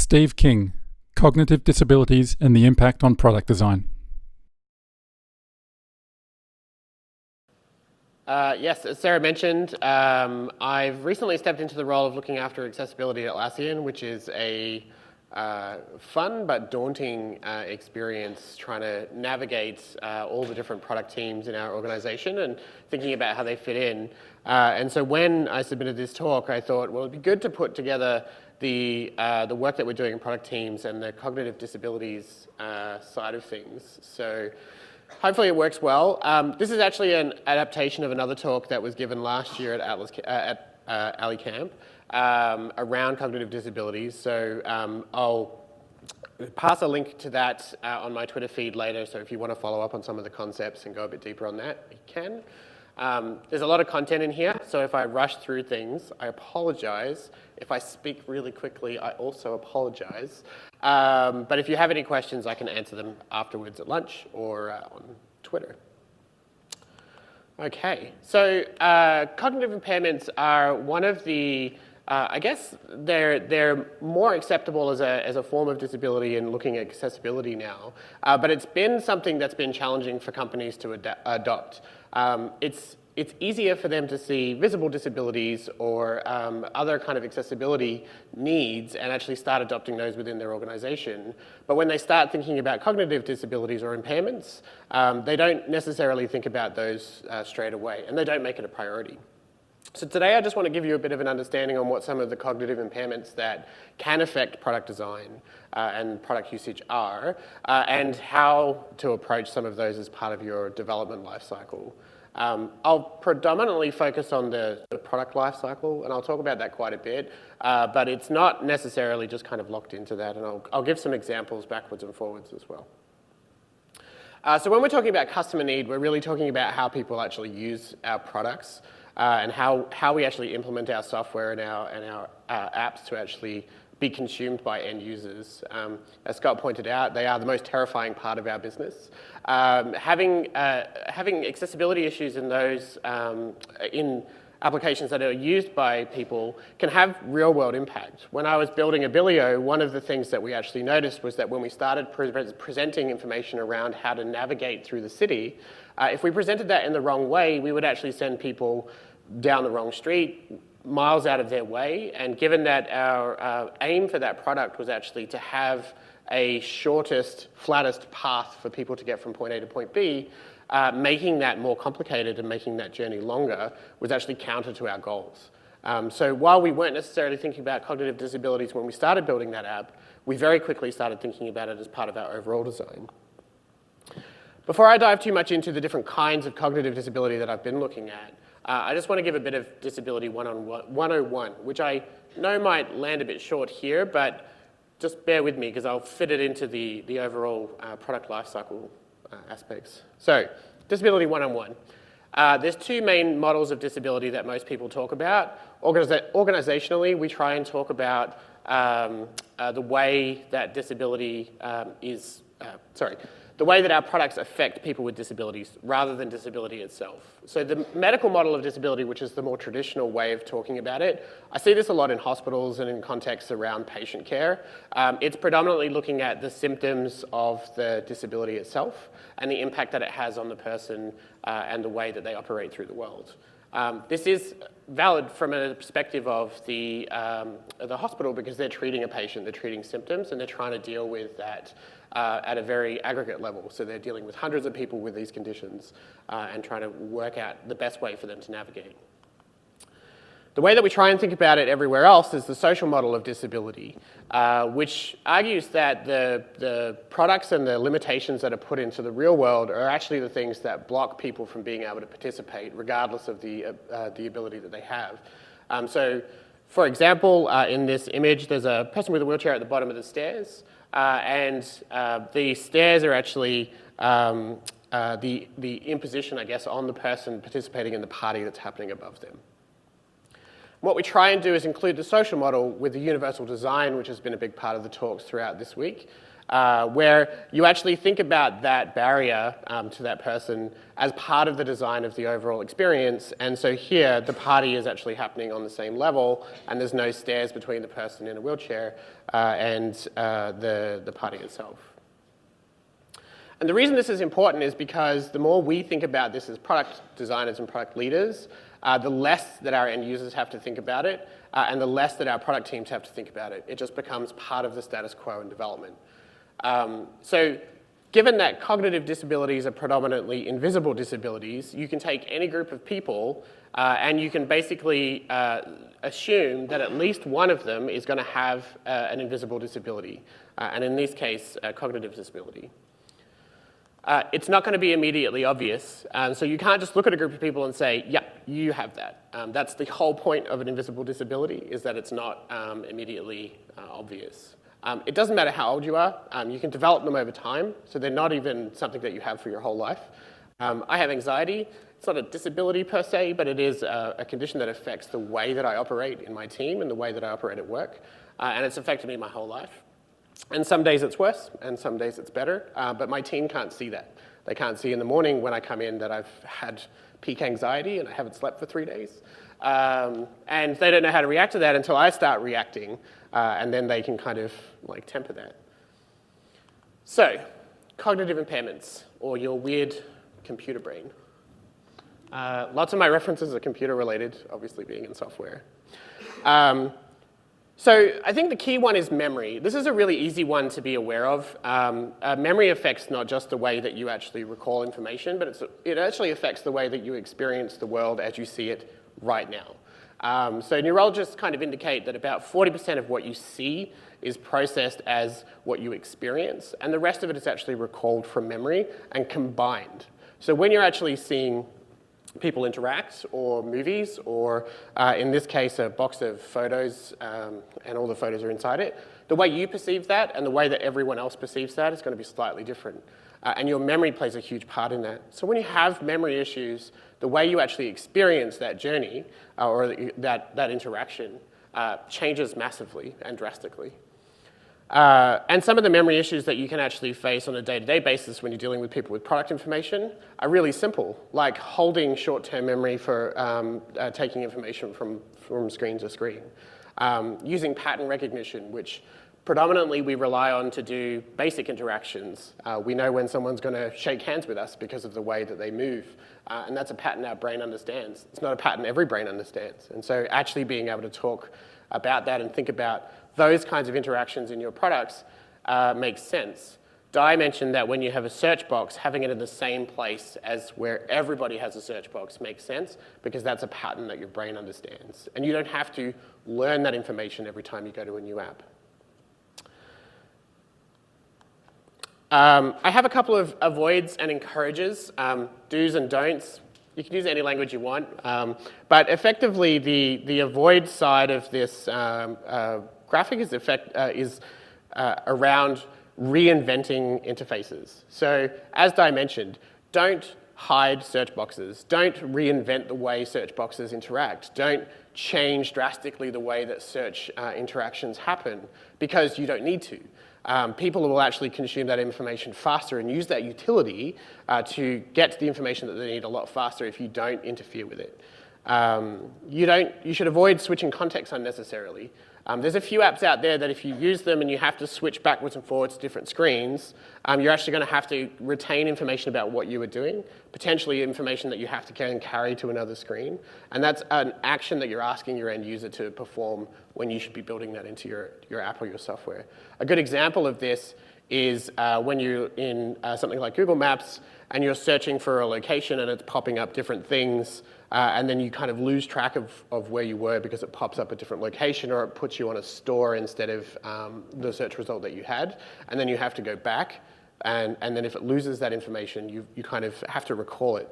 Steve King, Cognitive Disabilities and the Impact on Product Design. Yes, as Sarah mentioned, I've recently stepped into the role of looking after accessibility at Atlassian, which is a fun but daunting experience trying to navigate all the different product teams in our organization and thinking about how they fit in. And so when I submitted this talk, I thought, well, it'd be good to put together the work that we're doing in product teams and the cognitive disabilities side of things. So hopefully it works well. This is actually an adaptation of another talk that was given last year at AliCamp around cognitive disabilities. So I'll pass a link to that on my Twitter feed later, so if you want to follow up on some of the concepts and go a bit deeper on that, you can. There's a lot of content in here, so if I rush through things, I apologize. If I speak really quickly, I also apologize. But if you have any questions, I can answer them afterwards at lunch or on Twitter. Okay, so cognitive impairments are one of the, I guess they're more acceptable as a form of disability in looking at accessibility now, but it's been something that's been challenging for companies to adopt. It's easier for them to see visible disabilities or other kind of accessibility needs and actually start adopting those within their organization. But when they start thinking about cognitive disabilities or impairments, they don't necessarily think about those straight away, and they don't make it a priority. So today I just want to give you a bit of an understanding on what some of the cognitive impairments that can affect product design and product usage are, and how to approach some of those as part of your development lifecycle. I'll predominantly focus on the product lifecycle, and I'll talk about that quite a bit, but it's not necessarily just kind of locked into that, and I'll give some examples backwards and forwards as well. So when we're talking about customer need, we're really talking about how people actually use our products and how we actually implement our software and our apps to actually be consumed by end users. As Scott pointed out, they are the most terrifying part of our business. Having accessibility issues in those in applications that are used by people can have real-world impact. When I was building Abilio, one of the things that we actually noticed was that when we started presenting information around how to navigate through the city, if we presented that in the wrong way, we would actually send people down the wrong street, miles out of their way, and given that our aim for that product was actually to have a shortest, flattest path for people to get from point A to point B, making that more complicated and making that journey longer was actually counter to our goals. So while we weren't necessarily thinking about cognitive disabilities when we started building that app, we very quickly started thinking about it as part of our overall design. Before I dive too much into the different kinds of cognitive disability that I've been looking at, I just want to give a bit of disability 101, which I know might land a bit short here, but just bear with me because I'll fit it into the overall product lifecycle aspects. So, disability 101. There's two main models of disability that most people talk about. Organizationally, we try and talk about the way that disability the way that our products affect people with disabilities rather than disability itself. So the medical model of disability, which is the more traditional way of talking about it, I see this a lot in hospitals and in contexts around patient care. It's predominantly looking at the symptoms of the disability itself and the impact that it has on the person and the way that they operate through the world. This is valid from a perspective of the hospital because they're treating a patient, they're treating symptoms, and they're trying to deal with that at a very aggregate level. So they're dealing with hundreds of people with these conditions and trying to work out the best way for them to navigate. The way that we try and think about it everywhere else is the social model of disability, which argues that the products and the limitations that are put into the real world are actually the things that block people from being able to participate, regardless of the ability that they have. So, for example, in this image, there's a person with a wheelchair at the bottom of the stairs, and the stairs are actually the imposition, I guess, on the person participating in the party that's happening above them. What we try and do is include the social model with the universal design, which has been a big part of the talks throughout this week, where you actually think about that barrier to that person as part of the design of the overall experience. And so here, the party is actually happening on the same level, and there's no stairs between the person in a wheelchair and the party itself. And the reason this is important is because the more we think about this as product designers and product leaders, the less that our end users have to think about it, and the less that our product teams have to think about it. It just becomes part of the status quo in development. So given that cognitive disabilities are predominantly invisible disabilities, you can take any group of people and you can basically assume that at least one of them is going to have an invisible disability, and in this case, a cognitive disability. It's not going to be immediately obvious, so you can't just look at a group of people and say, yeah, you have that. That's the whole point of an invisible disability, is that it's not immediately obvious. It doesn't matter how old you are. You can develop them over time, so they're not even something that you have for your whole life. I have anxiety. It's not a disability per se, but it is a condition that affects the way that I operate in my team and the way that I operate at work, and it's affected me my whole life. And some days it's worse, and some days it's better, but my team can't see that. They can't see in the morning when I come in that I've had peak anxiety and I haven't slept for 3 days. And they don't know how to react to that until I start reacting, and then they can kind of like temper that. So, cognitive impairments, or your weird computer brain. Lots of my references are computer related, obviously being in software. So I think the key one is memory. This is a really easy one to be aware of. Memory affects not just the way that you actually recall information, but it actually affects the way that you experience the world as you see it right now. So neurologists kind of indicate that about 40% of what you see is processed as what you experience, and the rest of it is actually recalled from memory and combined. So when you're actually seeing people interact, or movies, or in this case, a box of photos, and all the photos are inside it, the way you perceive that and the way that everyone else perceives that is going to be slightly different. And your memory plays a huge part in that. So when you have memory issues, the way you actually experience that journey, or that interaction, changes massively and drastically. And some of the memory issues that you can actually face on a day-to-day basis when you're dealing with people with product information are really simple, like holding short-term memory for taking information from screen to screen. Using pattern recognition, which predominantly we rely on to do basic interactions. We know when someone's going to shake hands with us because of the way that they move, and that's a pattern our brain understands. It's not a pattern every brain understands. And so actually being able to talk about that and think about those kinds of interactions in your products makes sense. Di mentioned that when you have a search box, having it in the same place as where everybody has a search box makes sense, because that's a pattern that your brain understands. And you don't have to learn that information every time you go to a new app. I have a couple of avoids and encourages, do's and don'ts. You can use any language you want, but effectively the avoid side of this graphic is around reinventing interfaces. So as Di mentioned, don't hide search boxes. Don't reinvent the way search boxes interact. Don't change drastically the way that search interactions happen, because you don't need to. People will actually consume that information faster and use that utility to get to the information that they need a lot faster if you don't interfere with it. You should avoid switching context unnecessarily. There's a few apps out there that if you use them and you have to switch backwards and forwards to different screens, you're actually going to have to retain information about what you were doing, potentially information that you have to carry to another screen. And that's an action that you're asking your end user to perform when you should be building that into your app or your software. A good example of this is when you're in something like Google Maps and you're searching for a location and it's popping up different things, and then you kind of lose track of where you were because it pops up a different location, or it puts you on a store instead of the search result that you had, and then you have to go back, and then if it loses that information, you kind of have to recall it.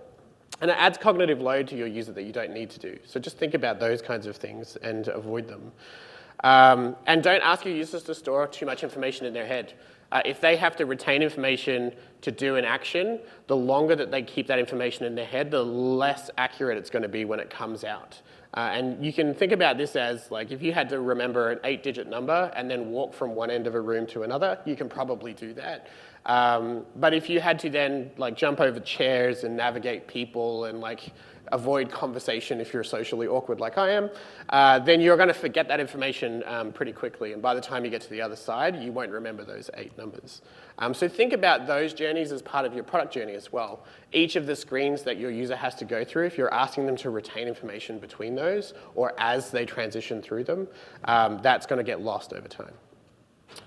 And it adds cognitive load to your user that you don't need to do. So just think about those kinds of things and avoid them. And don't ask your users to store too much information in their head. If they have to retain information to do an action, the longer that they keep that information in their head, the less accurate it's going to be when it comes out. And you can think about this as like if you had to remember an 8-digit number and then walk from one end of a room to another, you can probably do that. But if you had to then like jump over chairs and navigate people and like avoid conversation if you're socially awkward like I am, then you're going to forget that information pretty quickly. And by the time you get to the other side, you won't remember those 8 numbers. So think about those journeys as part of your product journey as well. Each of the screens that your user has to go through, if you're asking them to retain information between those or as they transition through them, that's going to get lost over time.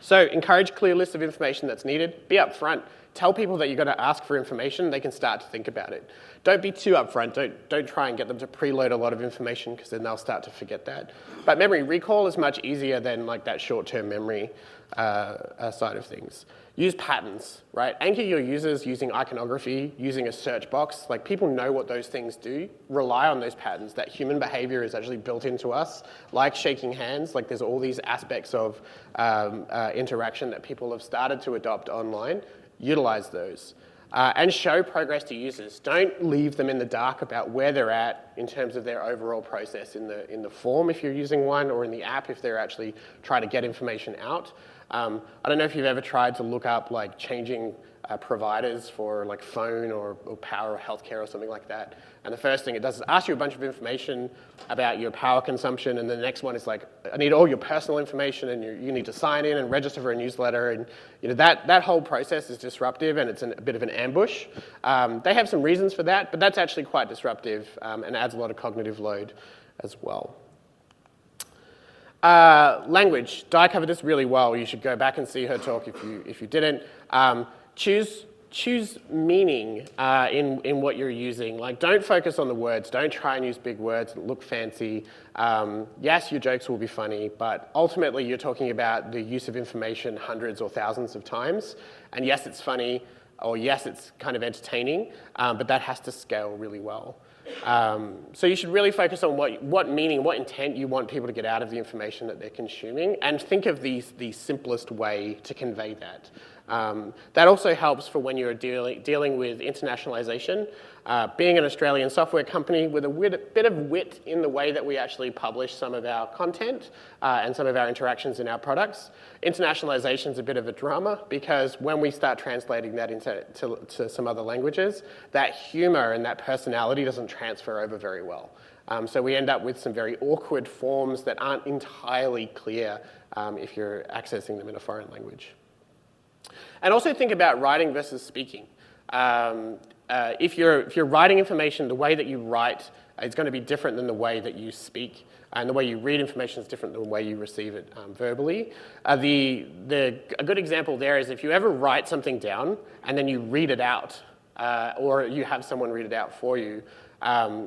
So encourage clear lists of information that's needed. Be upfront. Tell people that you're going to ask for information. They can start to think about it. Don't be too upfront. Don't try and get them to preload a lot of information because then they'll start to forget that. But memory recall is much easier than like that short-term memory side of things. Use patterns, right? Anchor your users using iconography, using a search box. Like people know what those things do. Rely on those patterns. That human behavior is actually built into us, like shaking hands. Like there's all these aspects of interaction that people have started to adopt online. Utilize those. And show progress to users. Don't leave them in the dark about where they're at in terms of their overall process in the form if you're using one, or in the app if they're actually trying to get information out. I don't know if you've ever tried to look up like changing providers for like phone or power or healthcare or something like that. And the first thing it does is ask you a bunch of information about your power consumption, and the next one is like, I need all your personal information, and you need to sign in and register for a newsletter, and that whole process is disruptive, and it's a bit of an ambush. They have some reasons for that, but that's actually quite disruptive and adds a lot of cognitive load as well. Language. Di covered this really well. You should go back and see her talk if you didn't. Choose meaning in what you're using. Like, don't focus on the words. Don't try and use big words that look fancy. Yes, your jokes will be funny, but ultimately you're talking about the use of information hundreds or thousands of times. And yes, it's funny, or yes, it's kind of entertaining, but that has to scale really well. So you should really focus on what meaning, what intent you want people to get out of the information that they're consuming, and think of the simplest way to convey that. That also helps for when you're dealing with internationalization. Being an Australian software company with a bit of wit in the way that we actually publish some of our content and some of our interactions in our products, internationalization is a bit of a drama, because when we start translating that to some other languages, that humor and that personality doesn't transfer over very well. So we end up with some very awkward forms that aren't entirely clear if you're accessing them in a foreign language. And also think about writing versus speaking. If you're writing information, the way that you write is going to be different than the way that you speak, and the way you read information is different than the way you receive it verbally. A good example there is if you ever write something down and then you read it out, or you have someone read it out for you,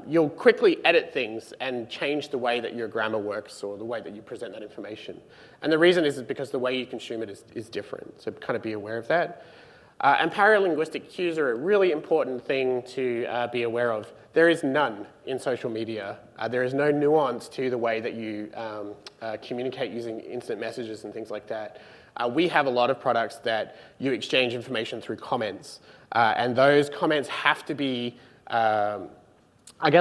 you'll quickly edit things and change the way that your grammar works or the way that you present that information. And the reason is because the way you consume it is different, so kind of be aware of that. And paralinguistic cues are a really important thing to be aware of. There is none in social media. There is no nuance to the way that you communicate using instant messages and things like that. We have a lot of products that you exchange information through comments, and those comments have to be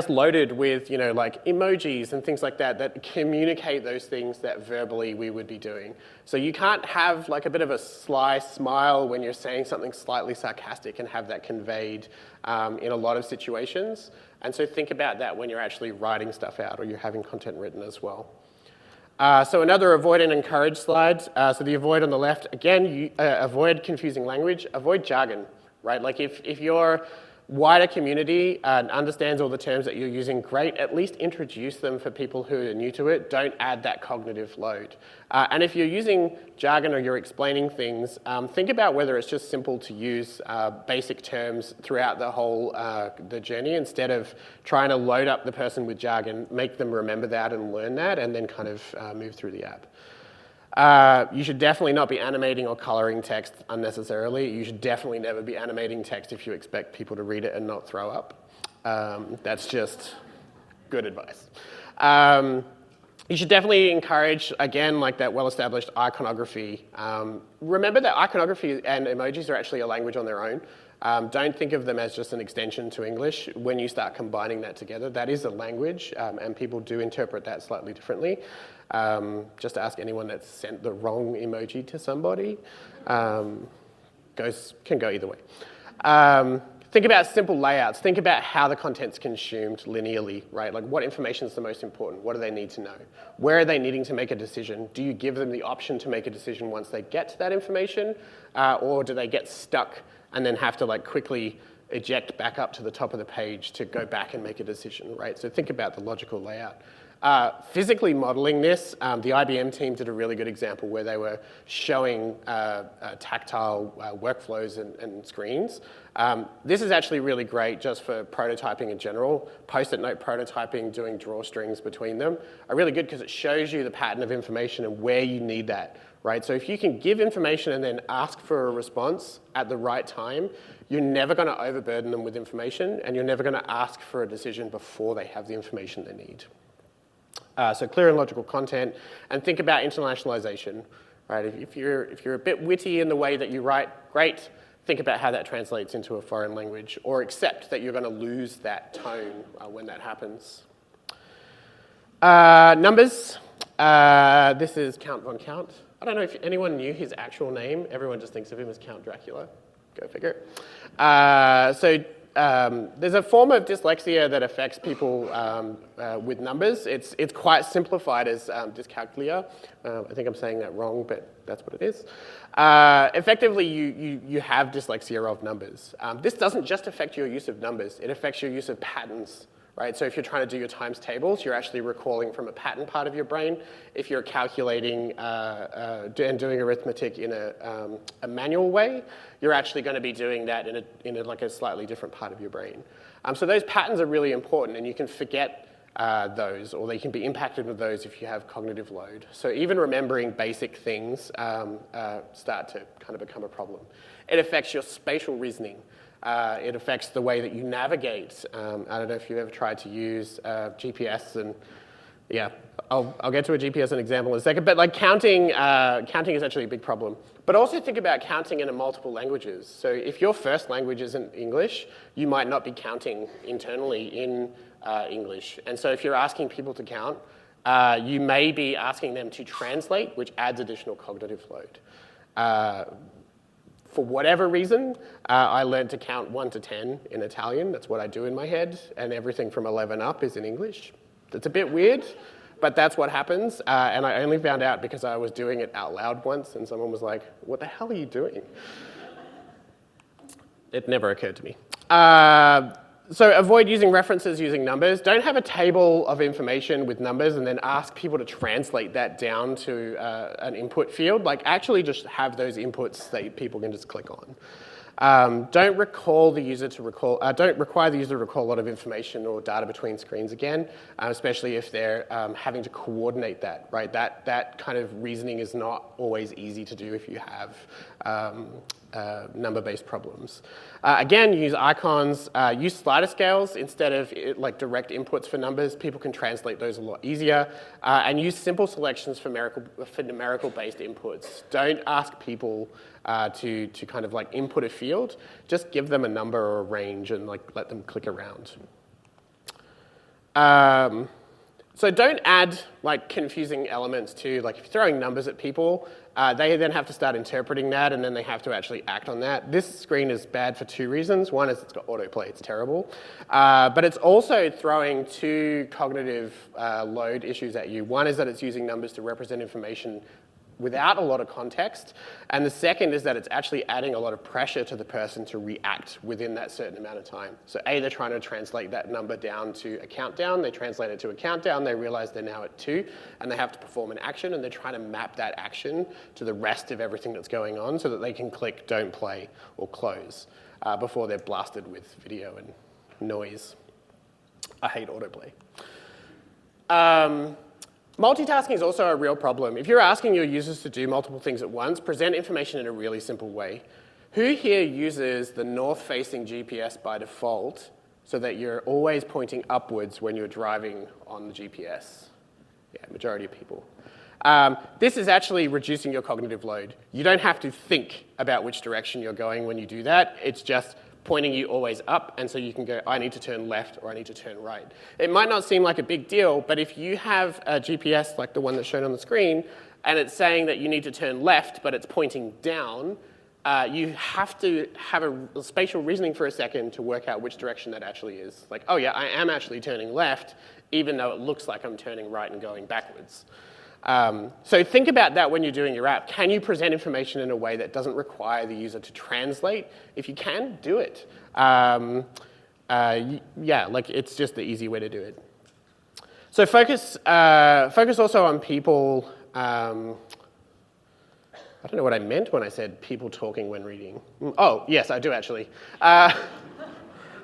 loaded with, like emojis and things like that communicate those things that verbally we would be doing. So you can't have like a bit of a sly smile when you're saying something slightly sarcastic and have that conveyed in a lot of situations. And so think about that when you're actually writing stuff out or you're having content written as well. So another avoid and encourage slide. So the avoid on the left, again, avoid confusing language, avoid jargon, right? Like if your wider community understands all the terms that you're using, great. At least introduce them for people who are new to it. Don't add that cognitive load. And if you're using jargon or you're explaining things, think about whether it's just simple to use basic terms throughout the whole the journey, instead of trying to load up the person with jargon, make them remember that and learn that, and then kind of move through the app. You should definitely not be animating or coloring text unnecessarily. You should definitely never be animating text if you expect people to read it and not throw up. That's just good advice. You should definitely encourage, again, like that well-established iconography. Remember that iconography and emojis are actually a language on their own. Don't think of them as just an extension to English. When you start combining that together, that is a language, and people do interpret that slightly differently. Just ask anyone that's sent the wrong emoji to somebody. Can go either way. Think about simple layouts. Think about how the content's consumed linearly, right? Like what information is the most important? What do they need to know? Where are they needing to make a decision? Do you give them the option to make a decision once they get to that information? Or do they get stuck and then have to like quickly eject back up to the top of the page to go back and make a decision, right? So think about the logical layout. Physically modeling this, the IBM team did a really good example where they were showing tactile workflows and screens. This is actually really great just for prototyping in general. Post-it note prototyping, doing drawstrings between them are really good because it shows you the pattern of information and where you need that, right? So if you can give information and then ask for a response at the right time, you're never going to overburden them with information, and you're never going to ask for a decision before they have the information they need. So clear and logical content, and think about internationalization, right? If you're a bit witty in the way that you write, great. Think about how that translates into a foreign language, or accept that you're going to lose that tone when that happens. Numbers. This is Count von Count. I don't know if anyone knew his actual name. Everyone just thinks of him as Count Dracula. Go figure. There's a form of dyslexia that affects people with numbers. It's quite simplified as dyscalculia. I think I'm saying that wrong, but that's what it is. Effectively, you have dyslexia of numbers. This doesn't just affect your use of numbers. It affects your use of patterns, right? So if you're trying to do your times tables, you're actually recalling from a pattern part of your brain. If you're calculating and doing arithmetic in a manual way, you're actually going to be doing that in a slightly different part of your brain. So those patterns are really important, and you can forget those, or they can be impacted with those if you have cognitive load. So even remembering basic things start to kind of become a problem. It affects your spatial reasoning. It affects the way that you navigate. I don't know if you've ever tried to use GPS, and yeah, I'll get to a GPS an example in a second, but like counting is actually a big problem. But also think about counting in multiple languages. So if your first language isn't English, you might not be counting internally in English. And so if you're asking people to count, you may be asking them to translate, which adds additional cognitive load. For whatever reason, I learned to count 1 to 10 in Italian. That's what I do in my head, and everything from 11 up is in English. That's a bit weird, but that's what happens, and I only found out because I was doing it out loud once, and someone was like, "What the hell are you doing?" It never occurred to me. So avoid using references using numbers. Don't have a table of information with numbers and then ask people to translate that down to an input field. Like actually just have those inputs that people can just click on. Don't require the user to recall a lot of information or data between screens again, especially if they're having to coordinate that, right? That kind of reasoning is not always easy to do if you have number-based problems. Again, use icons, use slider scales instead of like direct inputs for numbers. People can translate those a lot easier. And use simple selections for numerical-based inputs. Don't ask people to kind of like input a field. Just give them a number or a range and like let them click around. So don't add like confusing elements to, like if you're throwing numbers at people, they then have to start interpreting that and then they have to actually act on that. This screen is bad for 2 reasons. One is it's got autoplay, it's terrible. But it's also throwing 2 cognitive load issues at you. One is that it's using numbers to represent information without a lot of context. And the second is that it's actually adding a lot of pressure to the person to react within that certain amount of time. So A, they're trying to translate that number down to a countdown. They translate it to a countdown. They realize they're now at 2, and they have to perform an action, and they're trying to map that action to the rest of everything that's going on so that they can click don't play or close before they're blasted with video and noise. I hate autoplay. Multitasking is also a real problem. If you're asking your users to do multiple things at once, present information in a really simple way. Who here uses the north-facing GPS by default so that you're always pointing upwards when you're driving on the GPS? Yeah, majority of people. This is actually reducing your cognitive load. You don't have to think about which direction you're going when you do that. It's just pointing you always up, and so you can go, I need to turn left or I need to turn right. It might not seem like a big deal, but if you have a GPS like the one that's shown on the screen, and it's saying that you need to turn left, but it's pointing down, you have to have a spatial reasoning for a second to work out which direction that actually is. Like, oh yeah, I am actually turning left, even though it looks like I'm turning right and going backwards. So think about that when you're doing your app. Can you present information in a way that doesn't require the user to translate? If you can, do it. Yeah, like it's just the easy way to do it. So focus also on people. I don't know what I meant when I said people talking when reading. Oh, yes, I do actually.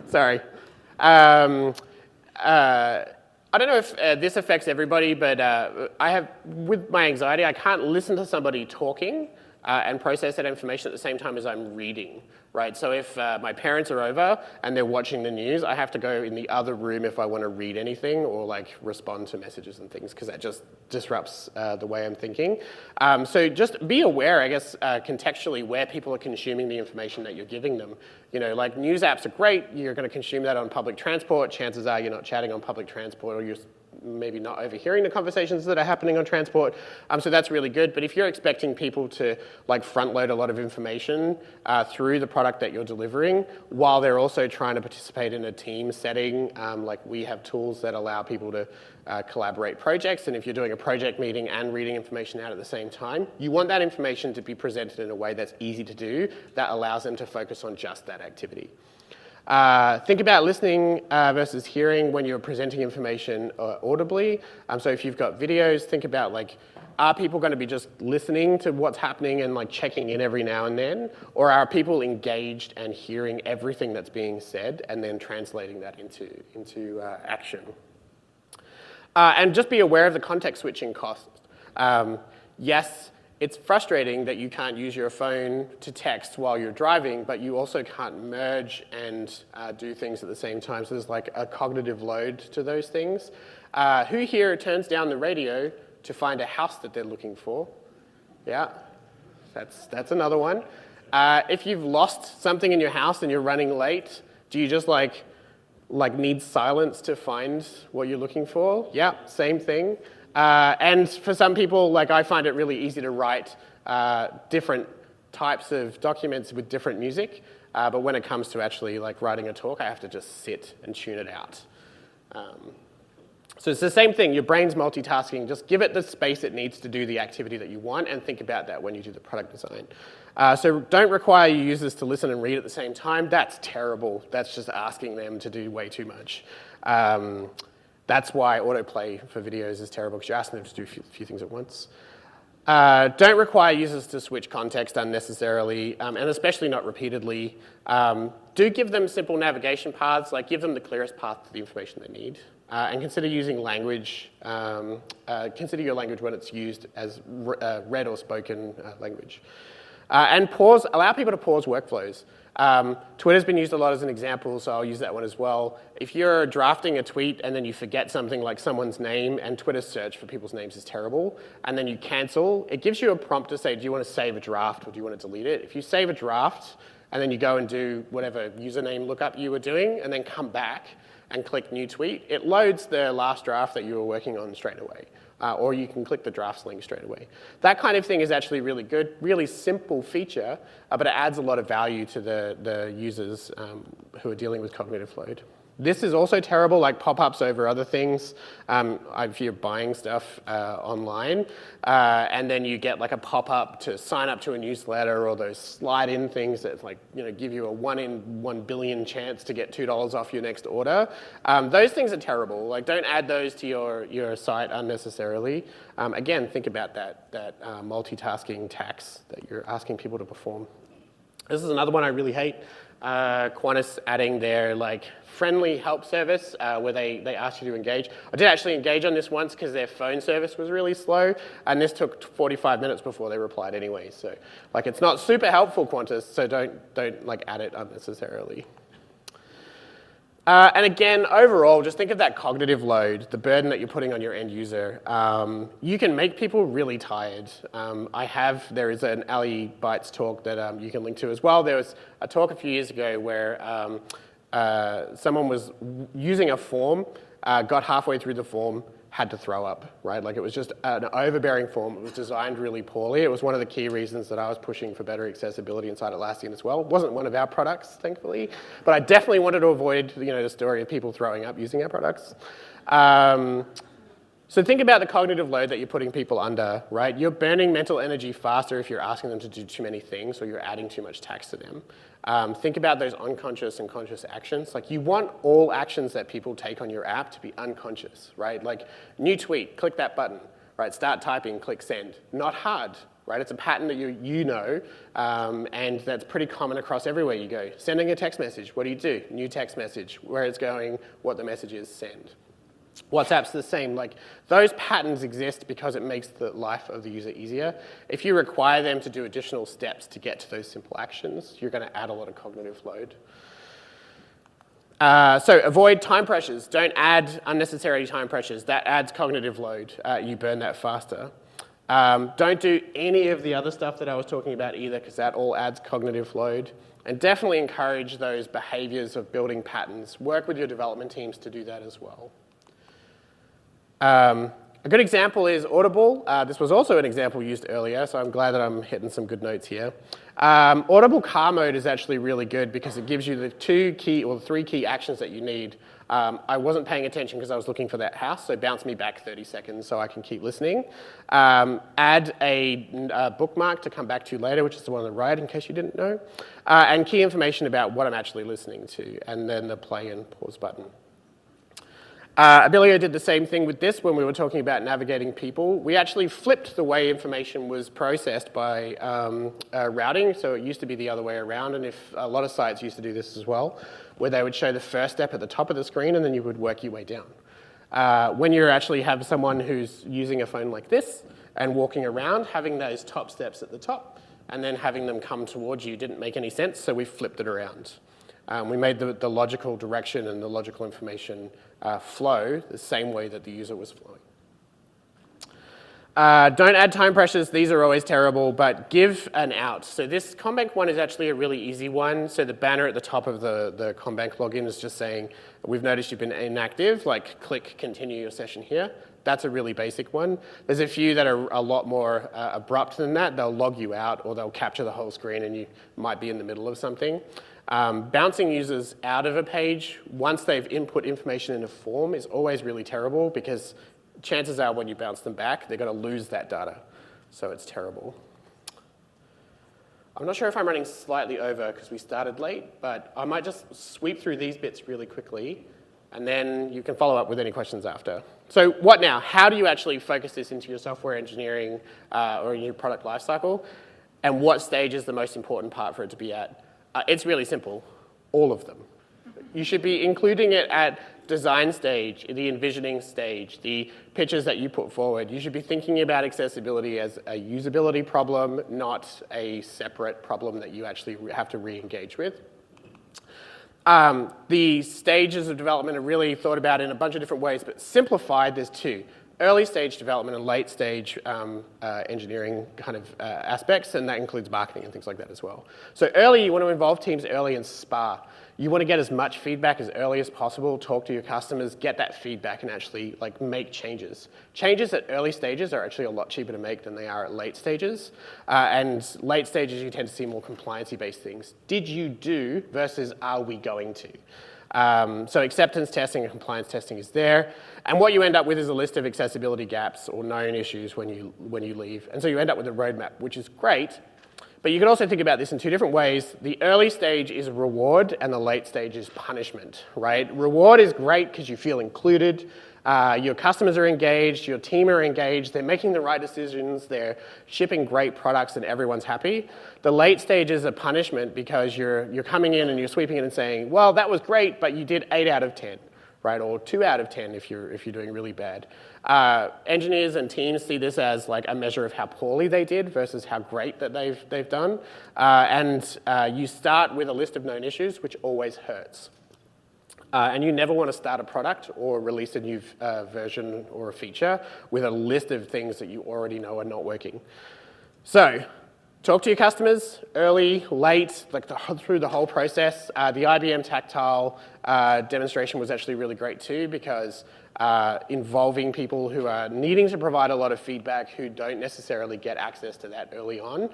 Sorry. I don't know if this affects everybody, but with my anxiety, I can't listen to somebody talking and process that information at the same time as I'm reading, right? So if my parents are over and they're watching the news, I have to go in the other room if I want to read anything or like respond to messages and things, because that just disrupts the way I'm thinking. So just be aware, I guess, contextually where people are consuming the information that you're giving them. You know, like news apps are great. You're going to consume that on public transport. Chances are you're not chatting on public transport, or you're maybe not overhearing the conversations that are happening on transport. So that's really good. But if you're expecting people to like front load a lot of information through the product that you're delivering, while they're also trying to participate in a team setting, like we have tools that allow people to collaborate projects. And if you're doing a project meeting and reading information out at the same time, you want that information to be presented in a way that's easy to do, that allows them to focus on just that activity. Think about listening versus hearing when you're presenting information audibly. So if you've got videos, think about like, are people going to be just listening to what's happening and like checking in every now and then? Or are people engaged and hearing everything that's being said and then translating that into action? And just be aware of the context switching costs. Yes, it's frustrating that you can't use your phone to text while you're driving, but you also can't merge and do things at the same time. So there's like a cognitive load to those things. Who here turns down the radio to find a house that they're looking for? Yeah, that's another one. If you've lost something in your house and you're running late, do you just like need silence to find what you're looking for? Yeah, same thing. And for some people, like I find it really easy to write different types of documents with different music, but when it comes to actually like writing a talk, I have to just sit and tune it out. So it's the same thing, your brain's multitasking, just give it the space it needs to do the activity that you want, and think about that when you do the product design. So don't require your users to listen and read at the same time. That's terrible. That's just asking them to do way too much. That's why autoplay for videos is terrible, because you're asking them to do a few things at once. Don't require users to switch context unnecessarily, and especially not repeatedly. Do give them simple navigation paths, like give them the clearest path to the information they need. And consider using language, consider your language when it's used as read or spoken language. And allow people to pause workflows. Twitter's been used a lot as an example, so I'll use that one as well. If you're drafting a tweet and then you forget something like someone's name, and Twitter's search for people's names is terrible, and then you cancel, it gives you a prompt to say, do you want to save a draft or do you want to delete it? If you save a draft and then you go and do whatever username lookup you were doing and then come back and click new tweet, it loads the last draft that you were working on straight away. Or you can click the drafts link straight away. That kind of thing is actually really good, really simple feature, but it adds a lot of value to the users who are dealing with cognitive load. This is also terrible, like pop-ups over other things. If you're buying stuff online, and then you get like a pop-up to sign up to a newsletter, or those slide-in things that like give you a 1 in 1 billion chance to get $2 off your next order. Those things are terrible. Like, don't add those to your site unnecessarily. Again, think about that multitasking tax that you're asking people to perform. This is another one I really hate. Qantas adding their like friendly help service where they ask you to engage. I did actually engage on this once because their phone service was really slow, and this took 45 minutes before they replied anyway. So like, it's not super helpful, Qantas, so don't like add it unnecessarily. And again, overall, just think of that cognitive load, the burden that you're putting on your end user. You can make people really tired. There is an Ali Bites talk that you can link to as well. There was a talk a few years ago where someone was using a form, got halfway through the form, had to throw up, right? Like it was just an overbearing form. It was designed really poorly. It was one of the key reasons that I was pushing for better accessibility inside Atlassian as well. It wasn't one of our products, thankfully, but I definitely wanted to avoid, the story of people throwing up using our products. So think about the cognitive load that you're putting people under, right? You're burning mental energy faster if you're asking them to do too many things or you're adding too much tax to them. Think about those unconscious and conscious actions. Like you want all actions that people take on your app to be unconscious, right? Like new tweet, click that button, right? Start typing, click send. Not hard, right? It's a pattern that you know, and that's pretty common across everywhere you go. Sending a text message, what do? New text message, where it's going, what the message is, send. WhatsApp's the same. Like those patterns exist because it makes the life of the user easier. If you require them to do additional steps to get to those simple actions, you're going to add a lot of cognitive load. So avoid time pressures. Don't add unnecessary time pressures. That adds cognitive load. You burn that faster. Don't do any of the other stuff that I was talking about either, because that all adds cognitive load. And definitely encourage those behaviors of building patterns. Work with your development teams to do that as well. A good example is Audible. This was also an example used earlier, so I'm glad that I'm hitting some good notes here. Audible car mode is actually really good because it gives you the three key actions that you need. I wasn't paying attention because I was looking for that house, so bounce me back 30 seconds so I can keep listening. Add a bookmark to come back to later, which is the one on the right in case you didn't know. And key information about what I'm actually listening to, and then the play and pause button. Abilio did the same thing with this when we were talking about navigating people. We actually flipped the way information was processed by routing, so it used to be the other way around, and a lot of sites used to do this as well, where they would show the first step at the top of the screen and then you would work your way down. When you actually have someone who's using a phone like this and walking around, having those top steps at the top and then having them come towards you didn't make any sense, so we flipped it around. We made the logical direction and the logical information flow the same way that the user was flowing. Don't add time pressures. These are always terrible, but give an out. So this CommBank one is actually a really easy one. So the banner at the top of the CommBank login is just saying, we've noticed you've been inactive, like click continue your session here. That's a really basic one. There's a few that are a lot more abrupt than that. They'll log you out or they'll capture the whole screen and you might be in the middle of something. Bouncing users out of a page once they've input information in a form is always really terrible because chances are when you bounce them back, they're going to lose that data. So it's terrible. I'm not sure if I'm running slightly over because we started late, but I might just sweep through these bits really quickly and then you can follow up with any questions after. So what now? How do you actually focus this into your software engineering or your product lifecycle? And what stage is the most important part for it to be at? It's really simple, all of them. You should be including it at design stage, the envisioning stage, the pitches that you put forward. You should be thinking about accessibility as a usability problem, not a separate problem that you actually have to re-engage with. The stages of development are really thought about in a bunch of different ways, but simplified, there's two. Early stage development and late stage engineering kind of aspects, and that includes marketing and things like that as well. So early, you want to involve teams early and spar. You want to get as much feedback as early as possible, talk to your customers, get that feedback and actually like make changes. Changes at early stages are actually a lot cheaper to make than they are at late stages. And late stages, you tend to see more compliancy-based things. Did you do versus are we going to? So acceptance testing and compliance testing is there. And what you end up with is a list of accessibility gaps or known issues when you leave. And so you end up with a roadmap, which is great. But you can also think about this in two different ways. The early stage is reward and the late stage is punishment, right? Reward is great because you feel included. Your customers are engaged, your team are engaged, they're making the right decisions, they're shipping great products and everyone's happy. The late stage is a punishment because you're coming in and you're sweeping in and saying, well, that was great, but you did 8 out of 10, right? Or 2 out of 10 if you're doing really bad. Engineers and teams see this as like a measure of how poorly they did versus how great that they've done. You start with a list of known issues, which always hurts. And you never want to start a product or release a new version or a feature with a list of things that you already know are not working. So talk to your customers early, late, like through the whole process. The IBM Tactile demonstration was actually really great too, because involving people who are needing to provide a lot of feedback who don't necessarily get access to that early on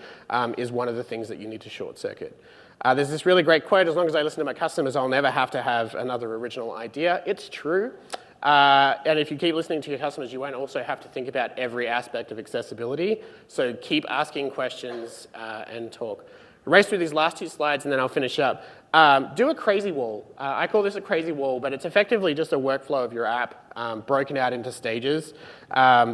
is one of the things that you need to short circuit. There's this really great quote: as long as I listen to my customers, I'll never have to have another original idea. It's true. And if you keep listening to your customers, you won't also have to think about every aspect of accessibility. So keep asking questions and talk. Race through these last 2 slides and then I'll finish up. Do a crazy wall. I call this a crazy wall, but it's effectively just a workflow of your app broken out into stages.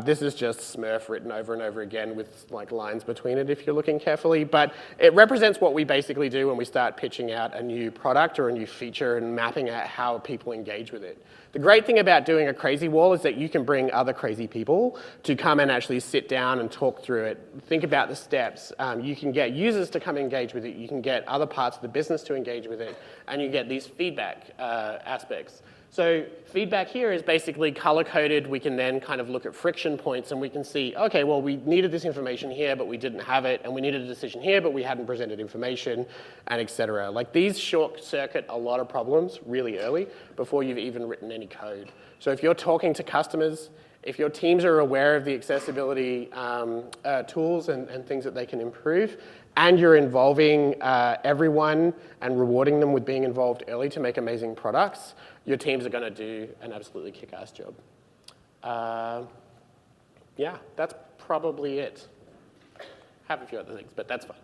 This is just Smurf written over and over again with like lines between it if you're looking carefully, but it represents what we basically do when we start pitching out a new product or a new feature and mapping out how people engage with it. The great thing about doing a crazy wall is that you can bring other crazy people to come and actually sit down and talk through it. Think about the steps. You can get users to come engage with it. You can get other parts of the business to engage with it. And you get these feedback aspects. So feedback here is basically color-coded. We can then kind of look at friction points and we can see, okay, well, we needed this information here, but we didn't have it. And we needed a decision here, but we hadn't presented information, and et cetera. Like these short-circuit a lot of problems really early before you've even written any code. So if you're talking to customers, if your teams are aware of the accessibility tools and things that they can improve, and you're involving everyone and rewarding them with being involved early to make amazing products, your teams are going to do an absolutely kick-ass job. Yeah, that's probably it. I have a few other things, but that's fine.